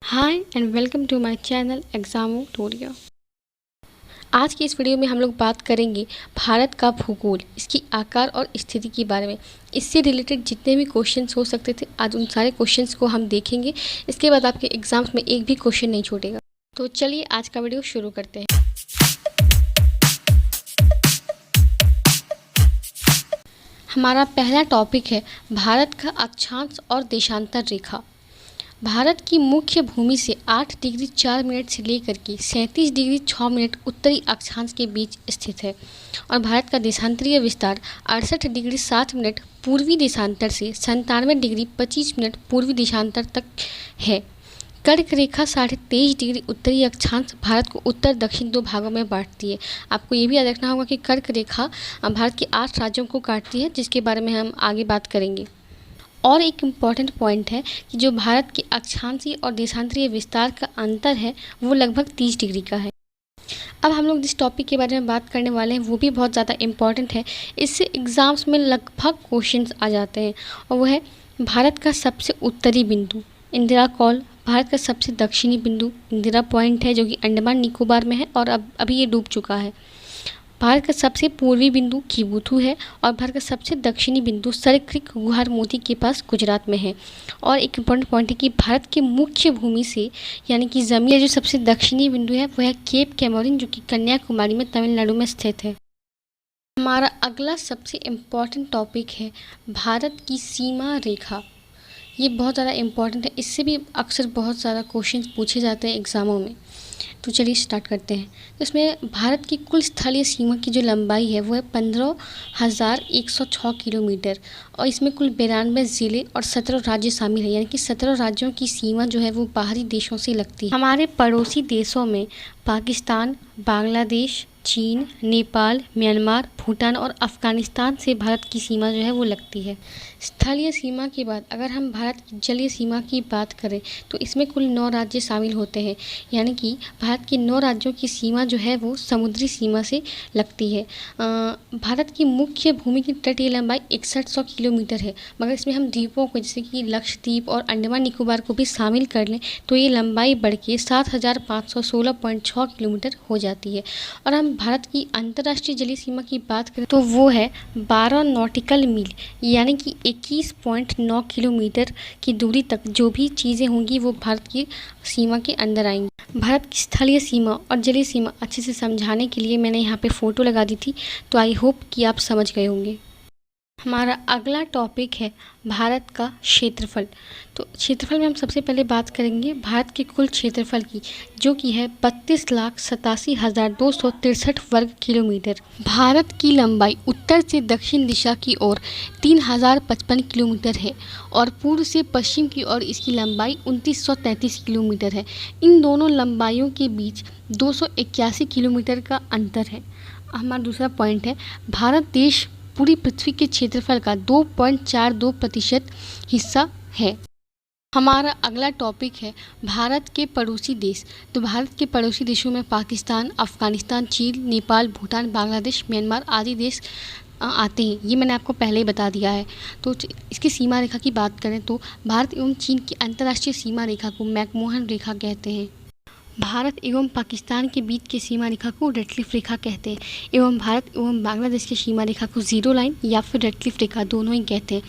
Hi and welcome to my channel एग्जामोटोरिया। आज की इस वीडियो में हम लोग बात करेंगे भारत का भूगोल, इसकी आकार और स्थिति के बारे में। इससे रिलेटेड जितने भी क्वेश्चंस हो सकते थे आज उन सारे क्वेश्चंस को हम देखेंगे। इसके बाद आपके एग्जाम्स में एक भी क्वेश्चन नहीं छूटेगा। तो चलिए आज का वीडियो शुरू करते हैं। हमारा पहला टॉपिक है भारत का अक्षांश और देशांतर रेखा। भारत की मुख्य भूमि से 8 डिग्री 4 मिनट से लेकर के 37 डिग्री 6 मिनट उत्तरी अक्षांश के बीच स्थित है और भारत का देशांतरीय विस्तार 68 डिग्री 7 मिनट पूर्वी देशांतर से 97 डिग्री 25 मिनट पूर्वी देशांतर तक है। कर्क रेखा 23.5 डिग्री उत्तरी अक्षांश भारत को उत्तर दक्षिण दो भागों में बांटती है। आपको ये भी याद रखना होगा कि कर्क रेखा भारत के 8 राज्यों को काटती है, जिसके बारे में हम आगे बात करेंगे। और एक इम्पॉर्टेंट पॉइंट है कि जो भारत के अक्षांशीय और देशांतरीय विस्तार का अंतर है वो लगभग 30 डिग्री का है। अब हम लोग जिस टॉपिक के बारे में बात करने वाले हैं वो भी बहुत ज़्यादा इम्पॉर्टेंट है। इससे एग्ज़ाम्स में लगभग क्वेश्चंस आ जाते हैं और वो है भारत का सबसे उत्तरी बिंदु इंदिरा कॉल, भारत का सबसे दक्षिणी बिंदु इंदिरा पॉइंट है जो कि अंडमान निकोबार में है और अभी ये डूब चुका है। भारत का सबसे पूर्वी बिंदु किबुथु है और भारत का सबसे दक्षिणी बिंदु सर क्रीक गुहार मोती के पास गुजरात में है। और एक इम्पॉर्टेंट पॉइंट है कि भारत के मुख्य भूमि से यानी कि ज़मीन जो सबसे दक्षिणी बिंदु है वह है केप कैमोरिन जो कि कन्याकुमारी में तमिलनाडु में स्थित है। हमारा अगला सबसे इम्पॉर्टेंट टॉपिक है भारत की सीमा रेखा। ये बहुत ज़्यादा इम्पॉर्टेंट है, इससे भी अक्सर बहुत ज़्यादा क्वेश्चंस पूछे जाते हैं एग्ज़ामों में। तो चलिए स्टार्ट करते हैं। तो इसमें भारत की कुल स्थलीय सीमा की जो लंबाई है वो है 15,106 किलोमीटर और इसमें कुल 92 ज़िले और 17 राज्य शामिल है, यानी कि 17 राज्यों की सीमा जो है वो बाहरी देशों से लगती है। हमारे पड़ोसी देशों में पाकिस्तान, बांग्लादेश, चीन, नेपाल, म्यांमार, भूटान और अफ़गानिस्तान से भारत की सीमा जो है वो लगती है। स्थलीय सीमा के बाद अगर हम भारत की जलीय सीमा की बात करें तो इसमें कुल 9 राज्य शामिल होते हैं, यानी कि भारत के 9 राज्यों की सीमा जो है वो समुद्री सीमा से लगती है। भारत की मुख्य भूमि की तटीय लंबाई 6100 किलोमीटर है, मगर इसमें हम द्वीपों को जैसे कि लक्षद्वीप और अंडमान निकोबार को भी शामिल कर लें तो ये लंबाई बढ़ के 7516.6 किलोमीटर हो जाती है। और हम भारत की अंतर्राष्ट्रीय जलीय सीमा की बात करें तो वो है 12 नॉटिकल मील, यानी कि 21.9 किलोमीटर की दूरी तक जो भी चीज़ें होंगी वो भारत की सीमा के अंदर आएंगी। भारत की स्थलीय सीमा और जलीय सीमा अच्छे से समझाने के लिए मैंने यहाँ पे फ़ोटो लगा दी थी, तो आई होप कि आप समझ गए होंगे। हमारा अगला टॉपिक है भारत का क्षेत्रफल। तो क्षेत्रफल में हम सबसे पहले बात करेंगे भारत के कुल क्षेत्रफल की, जो कि है 32,87,263 वर्ग किलोमीटर। भारत की लंबाई उत्तर से दक्षिण दिशा की ओर 3055 किलोमीटर है और पूर्व से पश्चिम की ओर इसकी लंबाई 2933 किलोमीटर है। इन दोनों लंबाइयों के बीच 281 किलोमीटर का अंतर है। हमारा दूसरा पॉइंट है भारत देश पूरी पृथ्वी के क्षेत्रफल का 2.42% हिस्सा है। हमारा अगला टॉपिक है भारत के पड़ोसी देश। तो भारत के पड़ोसी देशों में पाकिस्तान, अफ़गानिस्तान, चीन, नेपाल, भूटान, बांग्लादेश, म्यांमार आदि देश आते हैं। ये मैंने आपको पहले ही बता दिया है। तो इसकी सीमा रेखा की बात करें तो भारत एवं चीन की अंतर्राष्ट्रीय सीमा रेखा को मैकमोहन रेखा कहते हैं। भारत एवं पाकिस्तान के बीच की सीमा रेखा को रेडक्लिफ रेखा कहते हैं एवं भारत एवं बांग्लादेश की सीमा रेखा को ज़ीरो लाइन या फिर रेडक्लिफ रेखा दोनों ही कहते हैं।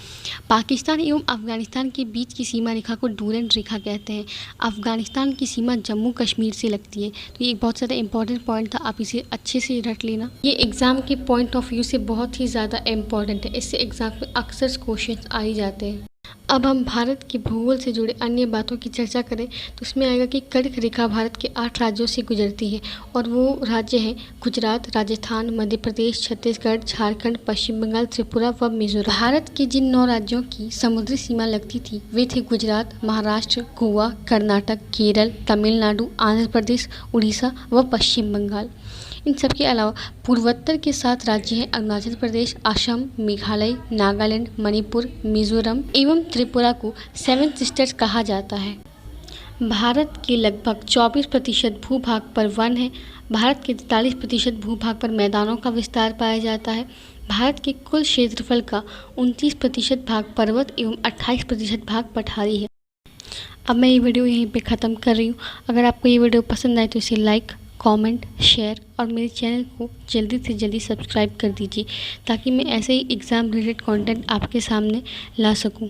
पाकिस्तान एवं अफ़गानिस्तान के बीच की सीमा रेखा को डूरेंट रेखा कहते हैं। अफ़गानिस्तान की सीमा जम्मू कश्मीर से लगती है। तो ये एक बहुत ज़्यादा इंपॉर्टेंट पॉइंट था, आप इसे अच्छे से रट लेना। ये एग्ज़ाम के पॉइंट ऑफ व्यू से बहुत ही ज़्यादा इम्पॉर्टेंट है, इससे एग्ज़ाम में अक्सर क्वेश्चन आ ही जाते हैं। अब हम भारत के भूगोल से जुड़े अन्य बातों की चर्चा करें तो इसमें आएगा कि कर्क रेखा भारत के 8 राज्यों से गुजरती है और वो राज्य हैं गुजरात, राजस्थान, मध्य प्रदेश, छत्तीसगढ़, झारखंड, पश्चिम बंगाल, त्रिपुरा व मिजोरम। भारत के जिन 9 राज्यों की समुद्री सीमा लगती थी वे थे गुजरात, महाराष्ट्र, गोवा, कर्नाटक, केरल, तमिलनाडु, आंध्र प्रदेश, उड़ीसा व पश्चिम बंगाल। इन सब के अलावा पूर्वोत्तर के 7 राज्य हैं अरुणाचल प्रदेश, असम, मेघालय, नागालैंड, मणिपुर, मिजोरम एवं त्रिपुरा को 7 सिस्टर्स कहा जाता है। भारत के लगभग 24% भूभाग पर वन है। भारत के 43% भूभाग पर मैदानों का विस्तार पाया जाता है। भारत के कुल क्षेत्रफल का 29% भाग पर्वत एवं 28% भाग पठारी है। अब मैं ये वीडियो यहीं पे ख़त्म कर रही हूँ। अगर आपको ये वीडियो पसंद आए तो इसे लाइक, कमेंट, शेयर और मेरे चैनल को जल्दी से जल्दी सब्सक्राइब कर दीजिए, ताकि मैं ऐसे ही एग्ज़ाम रिलेटेड कंटेंट आपके सामने ला सकूँ।